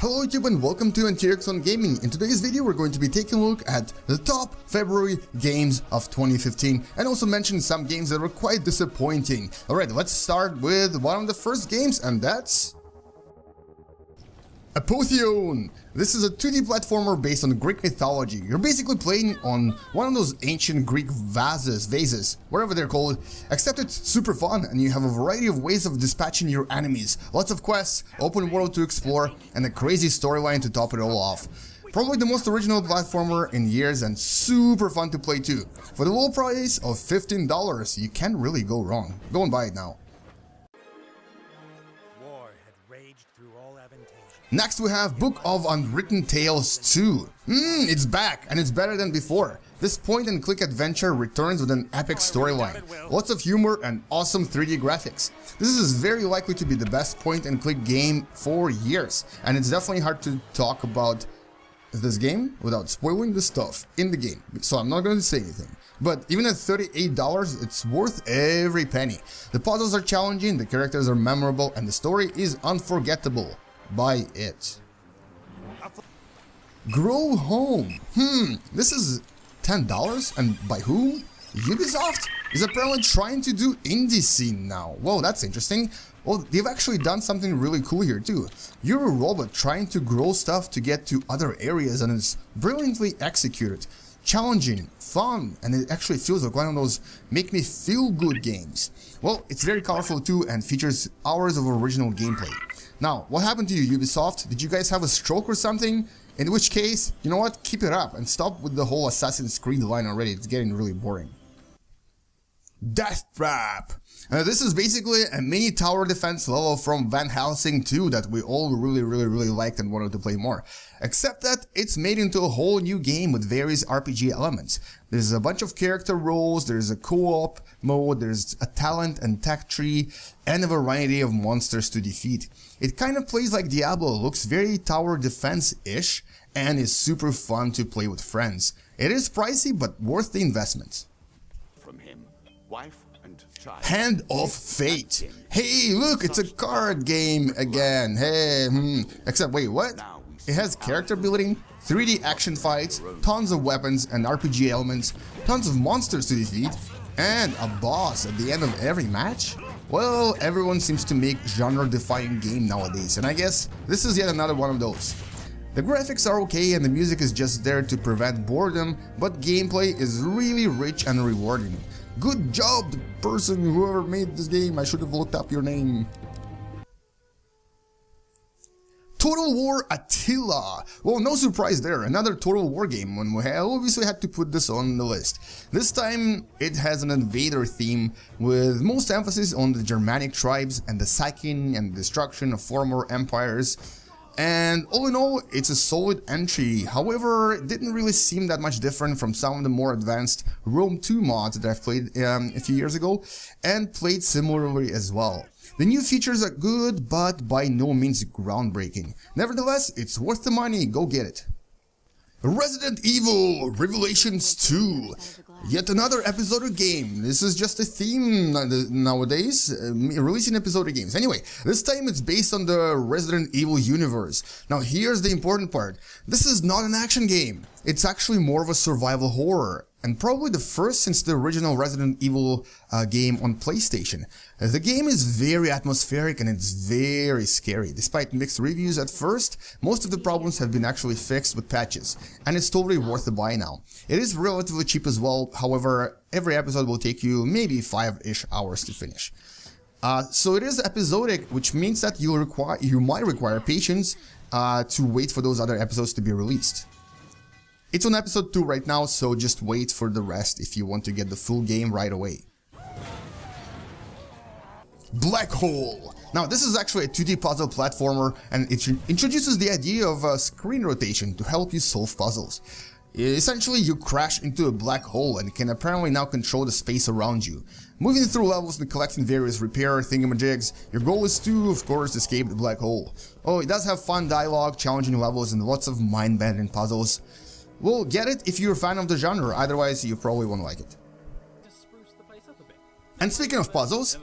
Hello YouTube and welcome to Antiox on Gaming. In today's video we're going to be taking a look at the top February games of 2015 and also mention some games that were quite disappointing. Alright, let's start with one of the first games, and that's Apotheon. This is a 2D platformer based on Greek mythology. You're basically playing on one of those ancient Greek vases, whatever they're called, except it's super fun and you have a variety of ways of dispatching your enemies. Lots of quests, open world to explore, and a crazy storyline to top it all off. Probably the most original platformer in years and super fun to play too. For the low price of $15, you can't really go wrong. Go and buy it now. Next we have Book of Unwritten Tales 2. It's back and it's better than before. This point-and-click adventure returns with an epic storyline, lots of humor and awesome 3D graphics. This is very likely to be the best point-and-click game for years, and it's definitely hard to talk about this game without spoiling the stuff in the game, so I'm not going to say anything. But even at $38, it's worth every penny. The puzzles are challenging, the characters are memorable, and the story is unforgettable. Buy it. Grow Home. This is $10, and by whom? Ubisoft is apparently trying to do indie scene now. Whoa, that's interesting. Well, they've actually done something really cool here too. You're a robot trying to grow stuff to get to other areas, and it's brilliantly executed. Challenging, fun, and it actually feels like one of those make me feel good games. Well, it's very colorful too and features hours of original gameplay. Now, what happened to you, Ubisoft? Did you guys have a stroke or something? In which case, you know what? Keep it up and stop with the whole Assassin's Creed line already. It's getting really boring. Death Trap. This is basically a mini tower defense level from Van Helsing 2 that we all really liked and wanted to play more. Except that it's made into a whole new game with various RPG elements. There's a bunch of character roles, there's a co-op mode, there's a talent and tech tree, and a variety of monsters to defeat. It kind of plays like Diablo, looks very tower defense-ish, and is super fun to play with friends. It is pricey, but worth the investment. From him, wife and child. Hand of Fate. Hey, look, it's a card game again. Hey, except wait, what? It has character building, 3D action fights, tons of weapons and RPG elements, tons of monsters to defeat, and a boss at the end of every match? Well, everyone seems to make genre-defining game nowadays, and I guess this is yet another one of those. The graphics are okay and the music is just there to prevent boredom, but gameplay is really rich and rewarding. Good job, the person whoever made this game. I should have looked up your name. Total War Attila. Well, no surprise there, another Total War game, and we obviously had to put this on the list. This time it has an invader theme, with most emphasis on the Germanic tribes and the sacking and destruction of former empires. And all in all, it's a solid entry. However, it didn't really seem that much different from some of the more advanced Rome 2 mods that I've played a few years ago, and played similarly as well. The new features are good, but by no means groundbreaking. Nevertheless, it's worth the money, go get it. Resident Evil Revelations 2. Yet another episodic game. This is just a theme nowadays, releasing episodic games. Anyway, this time it's based on the Resident Evil universe. Now here's the important part. This is not an action game. It's actually more of a survival horror, and probably the first since the original Resident Evil game on PlayStation. The game is very atmospheric and it's very scary. Despite mixed reviews at first, most of the problems have been actually fixed with patches, and it's totally worth the buy now. It is relatively cheap as well, however, every episode will take you maybe 5-ish hours to finish. So it is episodic, which means that you might require patience to wait for those other episodes to be released. It's on episode 2 right now, so just wait for the rest if you want to get the full game right away. Black Hole. Now this is actually a 2D puzzle platformer, and it introduces the idea of screen rotation to help you solve puzzles. Essentially, you crash into a black hole and can apparently now control the space around you. Moving through levels and collecting various repair thingamajigs, your goal is to, of course, escape the black hole. Oh, it does have fun dialogue, challenging levels, and lots of mind-bending puzzles. Well, get it if you're a fan of the genre, otherwise you probably won't like it. And speaking of puzzles,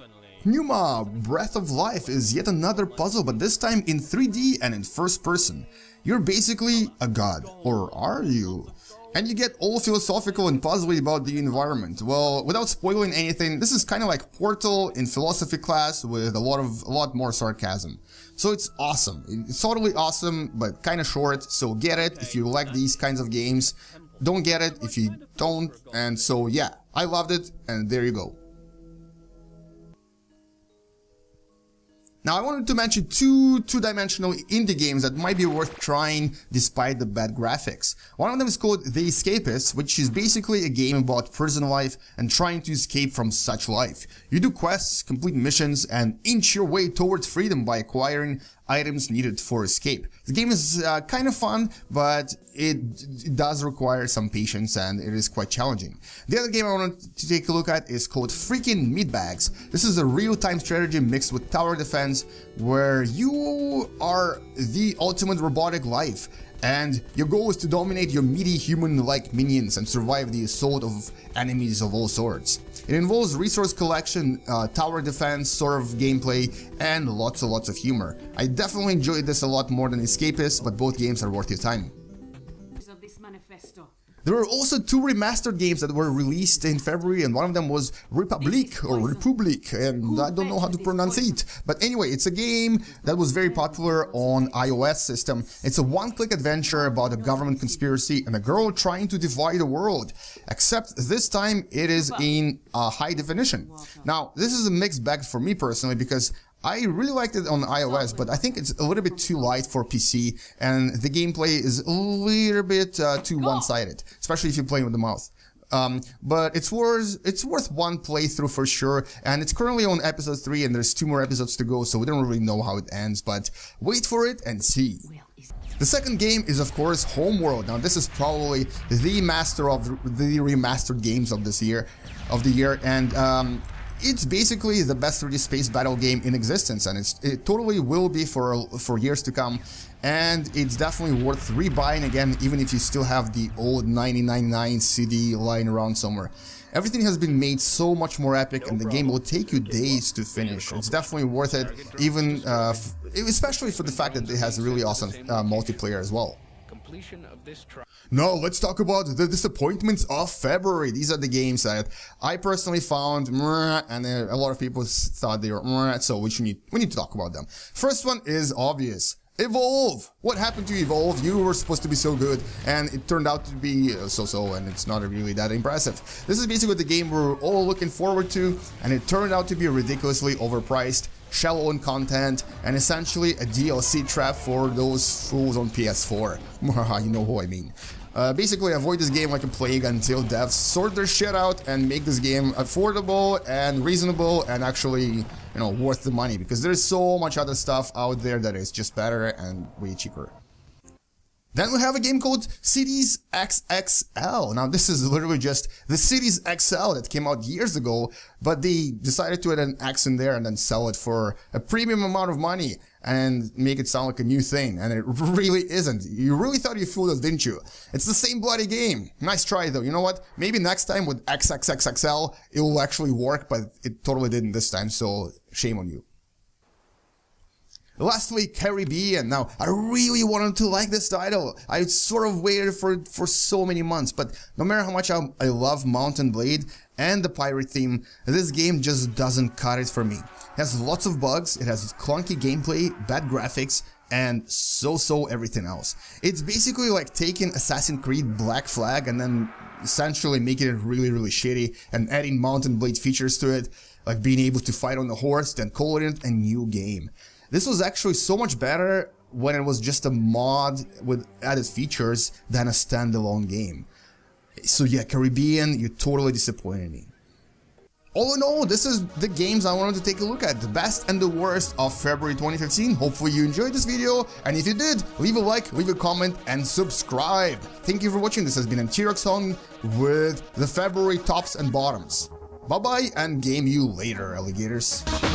Numa, Breath of Life is yet another puzzle, but this time in 3D and in first person. You're basically a god, or are you? And you get all philosophical and puzzly about the environment. Well, without spoiling anything, this is kind of like Portal in philosophy class with a lot more sarcasm. So it's awesome. It's totally awesome, but kind of short, so get it if you like these kinds of games. Don't get it if you don't, and so yeah, I loved it, and there you go. Now I wanted to mention two-dimensional indie games that might be worth trying despite the bad graphics. One of them is called The Escapist, which is basically a game about prison life and trying to escape from such life. You do quests, complete missions, and inch your way towards freedom by acquiring items needed for escape. The game is kind of fun, but it does require some patience and it is quite challenging. The other game I wanted to take a look at is called freaking Meatbags. This is a real-time strategy mixed with tower defense where you are the ultimate robotic life. And your goal is to dominate your meaty human-like minions and survive the assault of enemies of all sorts. It involves resource collection, tower defense sort of gameplay, and lots of humor. I definitely enjoyed this a lot more than Escapist, but both games are worth your time. There were also two remastered games that were released in February, and one of them was Republic, and I don't know how to pronounce it. But anyway, it's a game that was very popular on iOS system. It's a one-click adventure about a government conspiracy and a girl trying to divide the world. Except this time it is in high definition. Now, this is a mixed bag for me personally because I really liked it on iOS, but I think it's a little bit too light for PC, and the gameplay is a little bit too one-sided, especially if you're playing with the mouse. But it's worth one playthrough for sure, and it's currently on episode 3, and there's 2 more episodes to go, so we don't really know how it ends, but wait for it and see. The second game is, of course, Homeworld. Now, this is probably the master of the remastered games of the year, and it's basically the best 3D space battle game in existence, and it totally will be for years to come. And it's definitely worth rebuying again, even if you still have the old 99.9 CD lying around somewhere. Everything has been made so much more epic, and the game will take you days to finish. It's definitely worth it, even especially for the fact that it has really awesome multiplayer as well. Now let's talk about the disappointments of February. These are the games that I personally found and a lot of people thought they were so we need to talk about them. First one is obvious. Evolve! What happened to Evolve? You were supposed to be so good, and it turned out to be so-so, and it's not really that impressive. This is basically the game we're all looking forward to, and it turned out to be ridiculously overpriced, shallow in content, and essentially a DLC trap for those fools on PS4. You know who I mean. Basically, avoid this game like a plague until devs sort their shit out and make this game affordable and reasonable and actually, worth the money, because there's so much other stuff out there that is just better and way cheaper. Then we have a game called Cities XXL. Now, this is literally just the Cities XL that came out years ago, but they decided to add an X in there and then sell it for a premium amount of money and make it sound like a new thing, and it really isn't. You really thought you fooled us, didn't you? It's the same bloody game. Nice try, though. You know what? Maybe next time with XXXXL, it will actually work, but it totally didn't this time, so shame on you. Lastly, Caribbean. Now, I really wanted to like this title. I sort of waited for so many months, but no matter how much I love Mountain Blade and the pirate theme, this game just doesn't cut it for me. It has lots of bugs, it has clunky gameplay, bad graphics, and so everything else. It's basically like taking Assassin's Creed Black Flag and then essentially making it really shitty and adding Mountain Blade features to it, like being able to fight on a horse, then calling it a new game. This was actually so much better when it was just a mod with added features than a standalone game. So yeah, Caribbean, you totally disappointed me. All in all, this is the games I wanted to take a look at, the best and the worst of February 2015. Hopefully you enjoyed this video, and if you did, leave a like, leave a comment, and subscribe. Thank you for watching. This has been Unwritten with the February tops and bottoms. Bye bye, and game you later, alligators.